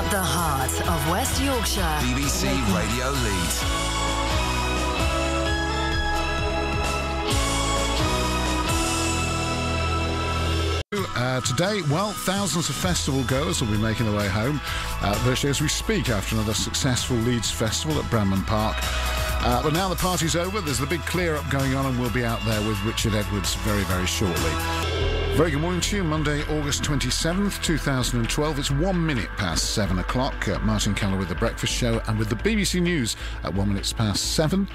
At the heart of West Yorkshire. BBC Radio Leeds. Today, well, thousands of festival goers will be making their way home virtually as we speak after another successful Leeds festival at Bramham Park. But now the party's over, there's the big clear-up going on, and we'll be out there with Richard Edwards very, very shortly. Very good morning to you. Monday, August 27th, 2012. It's 1 minute past 7 o'clock. Martin Keller with The Breakfast Show, and with the BBC News at 1 minute past 7.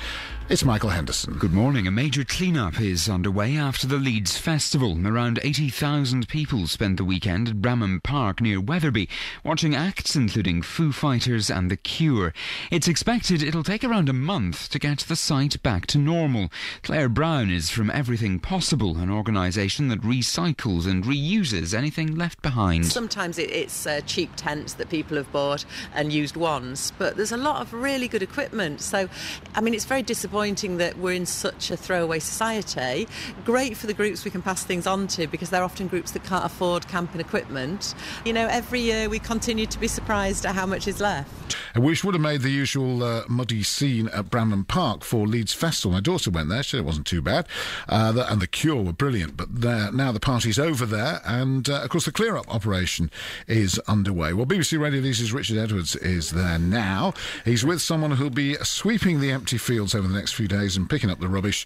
It's Michael Henderson. Good morning. A major clean-up is underway after the Leeds Festival. Around 80,000 people spent the weekend at Bramham Park near Wetherby, watching acts including Foo Fighters and The Cure. It's expected it'll take around a month to get the site back to normal. Clair Brown is from Everything Possible, an organisation that recycles and reuses anything left behind. Sometimes it's cheap tents that people have bought and used once, but there's a lot of really good equipment. So, I mean, it's very disappointing that we're in such a throwaway society. Great for the groups we can pass things on to, because they're often groups that can't afford camping equipment. You know, every year we continue to be surprised at how much is left. Which would have made the usual muddy scene at Bramham Park for Leeds Festival. My daughter went there, she said it wasn't too bad, and The Cure were brilliant, but now the party's over there, and of course the clear-up operation is underway. Well, BBC Radio Leeds' Richard Edwards is there now. He's with someone who'll be sweeping the empty fields over the next few days and picking up the rubbish.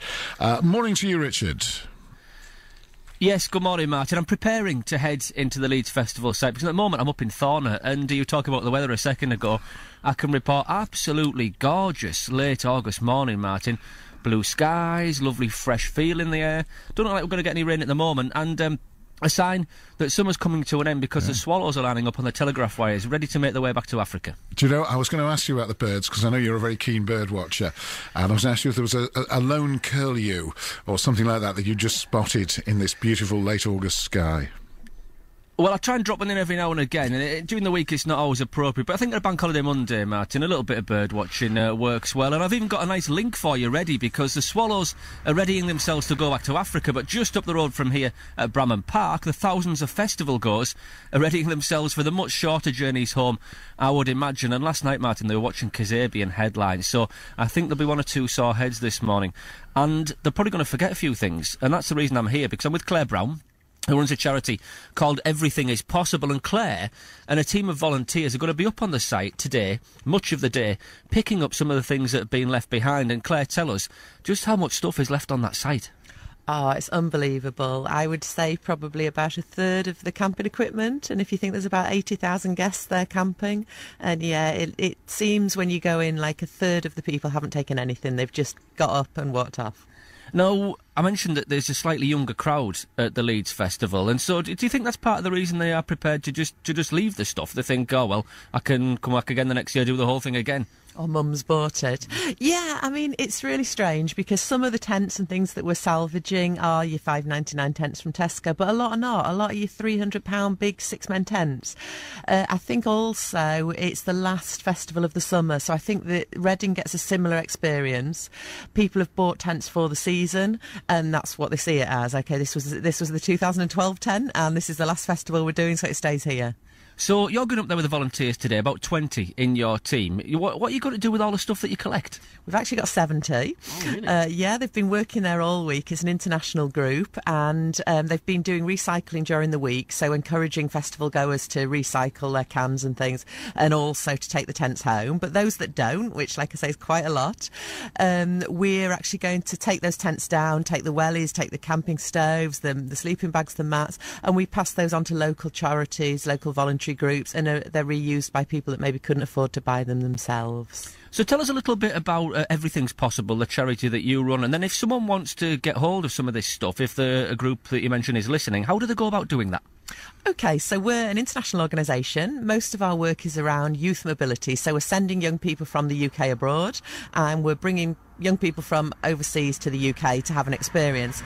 Morning to you, Richard. Yes, good morning, Martin. I'm preparing to head into the Leeds Festival site because at the moment I'm up in Thorner, and you were talking about the weather a second ago. I can report absolutely gorgeous late August morning, Martin. Blue skies, lovely fresh feel in the air. Don't look like we're going to get any rain at the moment, and a sign that summer's coming to an end because the swallows are lining up on the telegraph wires, ready to make their way back to Africa. Do you know, I was going to ask you about the birds, because I know you're a very keen bird watcher, and I was going to ask you if there was a lone curlew or something like that you just spotted in this beautiful late August sky. Well, I try and drop one in every now and again, and during the week it's not always appropriate, but I think at a Bank Holiday Monday, Martin, a little bit of bird watching works well, and I've even got a nice link for you ready, because the swallows are readying themselves to go back to Africa, but just up the road from here at Bramham Park, the thousands of festival goers are readying themselves for the much shorter journeys home, I would imagine. And last night, Martin, they were watching Kazabian headlines, so I think there'll be one or two sore heads this morning, and they're probably going to forget a few things, and that's the reason I'm here, because I'm with Clair Brown, who runs a charity called Everything is Possible, and Claire and a team of volunteers are going to be up on the site today, much of the day, picking up some of the things that have been left behind. And Claire, tell us just how much stuff is left on that site. Oh, it's unbelievable. I would say probably about a third of the camping equipment, and if you think there's about 80,000 guests there camping, and yeah, it seems when you go in like a third of the people haven't taken anything, they've just got up and walked off. Now, I mentioned that there's a slightly younger crowd at the Leeds Festival, and so do you think that's part of the reason they are prepared to just leave the stuff? They think, oh, well, I can come back again the next year, do the whole thing again. Oh, Mum's bought it. Yeah, I mean, it's really strange because some of the tents and things that we're salvaging are your $5.99 tents from Tesco, but a lot are not. A lot are your £300 big six-men tents. I think also it's the last festival of the summer, so I think that Reading gets a similar experience. People have bought tents for the season, and that's what they see it as. Okay, this was the 2012 tent, and this is the last festival we're doing, so it stays here. So you're going up there with the volunteers today, about 20 in your team. What are you going to do with all the stuff that you collect? We've actually got 70. Oh, really? Yeah, they've been working there all week. It's an international group, and they've been doing recycling during the week, so encouraging festival goers to recycle their cans and things, and also to take the tents home. But those that don't, which, like I say, is quite a lot, we're actually going to take those tents down, take the wellies, take the camping stoves, the sleeping bags, the mats, and we pass those on to local charities, local voluntary groups, and they're reused by people that maybe couldn't afford to buy them themselves. So tell us a little bit about Everything's Possible, the charity that you run, and then if someone wants to get hold of some of this stuff, if a group that you mentioned is listening, how do they go about doing that? OK, so we're an international organisation. Most of our work is around youth mobility, so we're sending young people from the UK abroad, and we're bringing young people from overseas to the UK to have an experience.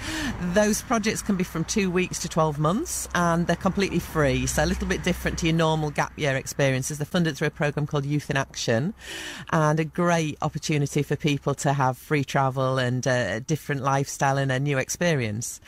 Those projects can be from 2 weeks to 12 months, and they're completely free, so a little bit different to your normal gap year experiences. They're funded through a programme called Youth in Action, and a great opportunity for people to have free travel and a different lifestyle and a new experience.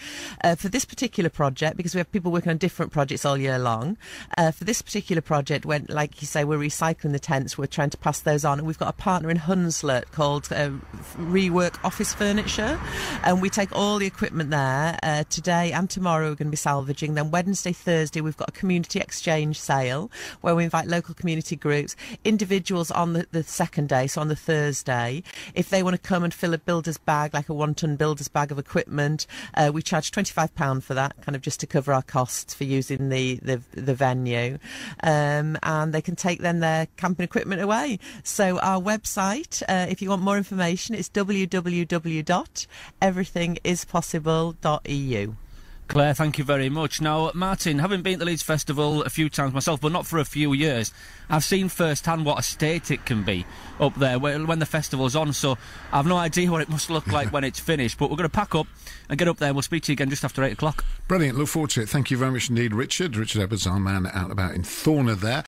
For this particular project, because we have people working on different different projects all year long. For this particular project, when, like you say, we're recycling the tents, we're trying to pass those on, and we've got a partner in Hunslet called Rework Office Furniture, and we take all the equipment there. Today and tomorrow we're going to be salvaging. Then Wednesday, Thursday we've got a community exchange sale where we invite local community groups, individuals on the second day, so on the Thursday. If they want to come and fill a builder's bag, like a 1-ton builder's bag of equipment, we charge £25 for that, kind of just to cover our costs for using the venue. And they can take then their camping equipment away. So our website, if you want more information, it's www.everythingispossible.eu. Claire, thank you very much. Now, Martin, having been to the Leeds Festival a few times myself, but not for a few years, I've seen firsthand what a state it can be up there when the festival's on, so I've no idea what it must look like when it's finished, but we're going to pack up and get up there, and we'll speak to you again just after 8 o'clock. Brilliant, look forward to it. Thank you very much indeed, Richard. Richard Edwards, our man out and about in Thorner there.